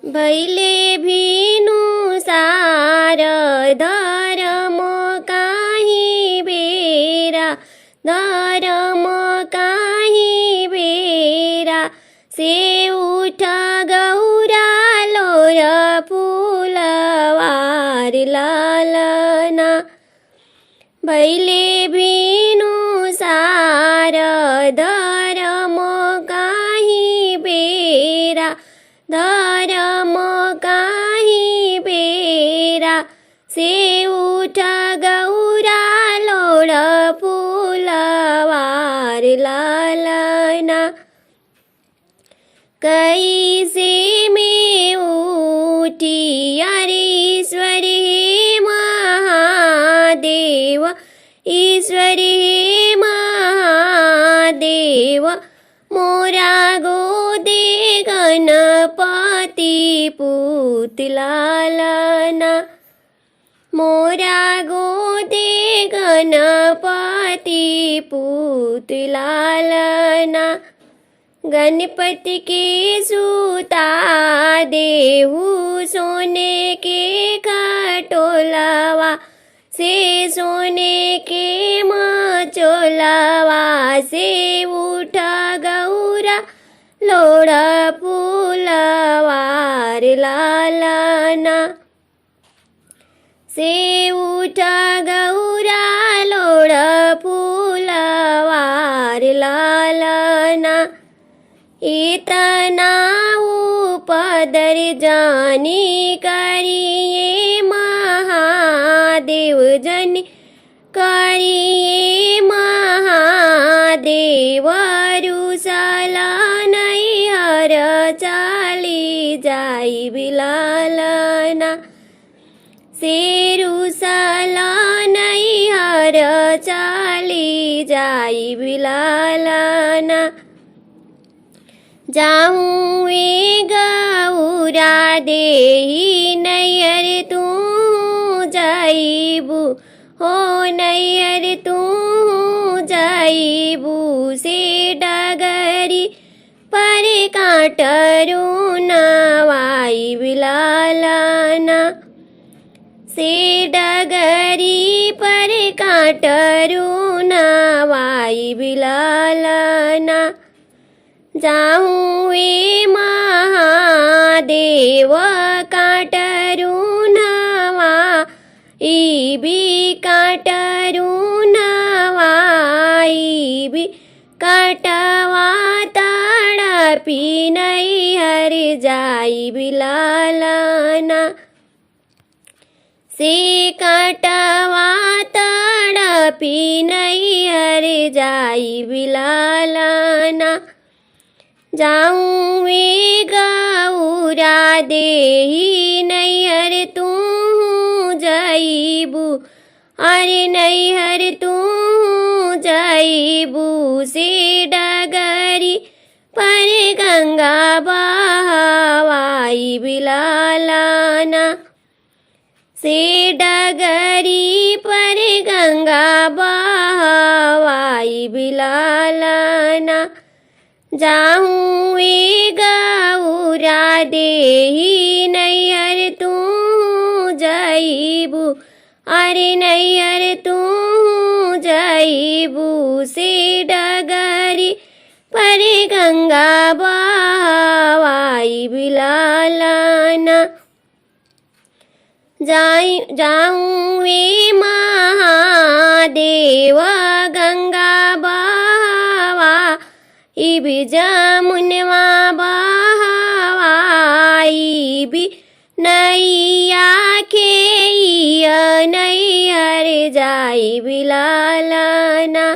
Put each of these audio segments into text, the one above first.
भैले भीनु सार धर्म काहीँ बेरा, धर्म काहीँ बेरा। से उठ गौरालो र फुलवार लालना। भैले भीनु सार धर्म काहीँ बेरा, धर्म काहीँ बेरा। से उठ गौरालो र फुलवार लालना। कैसे में उठी अरे ईश्वर हे महादेव, ईश्वर हे महादेव। मोरा गोदे गणपति पूत लालना, मोरा गोदे गणपति पूत लालना। गणपति के सूता देहु सोने के खटोलवा, से सोने के मचोलवा। से उठ गौरा लोड़ फुलवार लालना। से उठ गौरा लोड़ फुलवार लालना। इतना उपदर जानी करिए महादेव जन, करिए महादेव। रुसला नहीं हर चाली जाई बिलालना। से रुसला नहीं हर चाली जाई बिलालना। जाऊँ गौरा देही नैयर तू जाइबू, हो नैयर तू जाइबू। से डगरी पर काटरू नवाई बिलालना। से डगरी पर काटरू नवाई बिलालना। जाऊँ महादेव काटरू नवाई काटरू नवाई। काटवा तड़पी नहीं हर जाई बिलालना। से काटवा तड़पी नहीं हर जाई बिलालना। जाऊँ गौरा देही नैहर तू जाइबू, अरे नैहर तू जाइबू। से डगरी पर गंगा बहावाई बिलालना। से डगरी पर गंगा बहावाई बिलालना। जाऊँ गौरा देही नैहर तू जाइबू, अरे नैहर तू जाइबू। से डगरी पर गंगा बहावाई बिलालना। जाऊँ महादेव गंगा बहावा, इबी जमुनवा बहावाई। भी नैया के नैहर जाई बिलालना।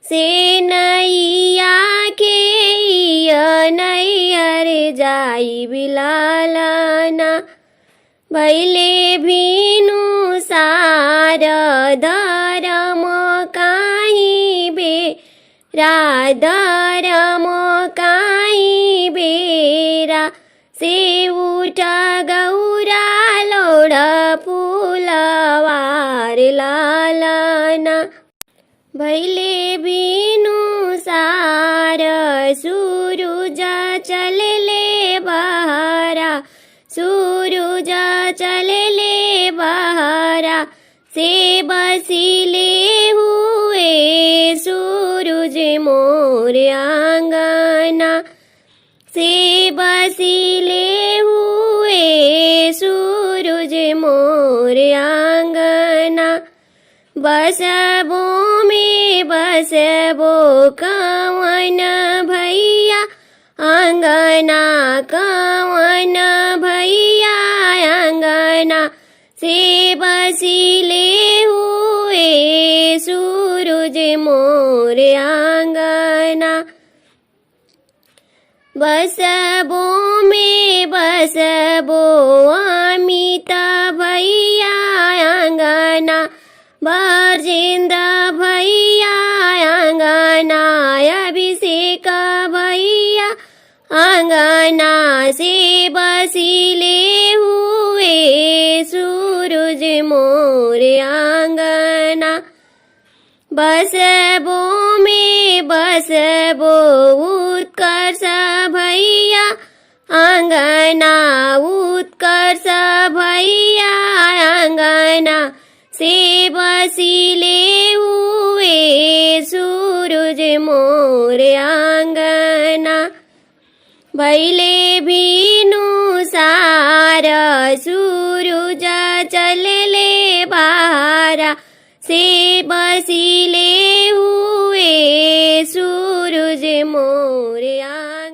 से नैया के नैहर जाई बिलालना। भैले भीनु सार धर्म काहीँ बेरा, धर्म काहीँ बेरा। से उठ गौरा लोड़ फुलवार लालना। भैले भीनु सार सूरुज चलले बहरा, सूरज चले बहारा से बसिले हुए सूरज मोर आंगना से बसिले हुए सूरज मोर आंगना बसबो में बसबो कवन भैया आंगना कवन भैया आंगना से बसिले हुए सूरज मोर आंगना बसबो में बसबो अमित भैया आंगना बरजिंद भैया आंगना अभिषेक भैया आंगना से बसिले हुए सूरज मोर आंगना बसबो में बसबो उत्कर्ष भैया आंगना उत्कर्ष भैया आंगना से बसिले हुए सूरज मोर आंगना भैले भीनु सार सूरज चले बहारा से बसिले हुए सूरज मोर आंगना।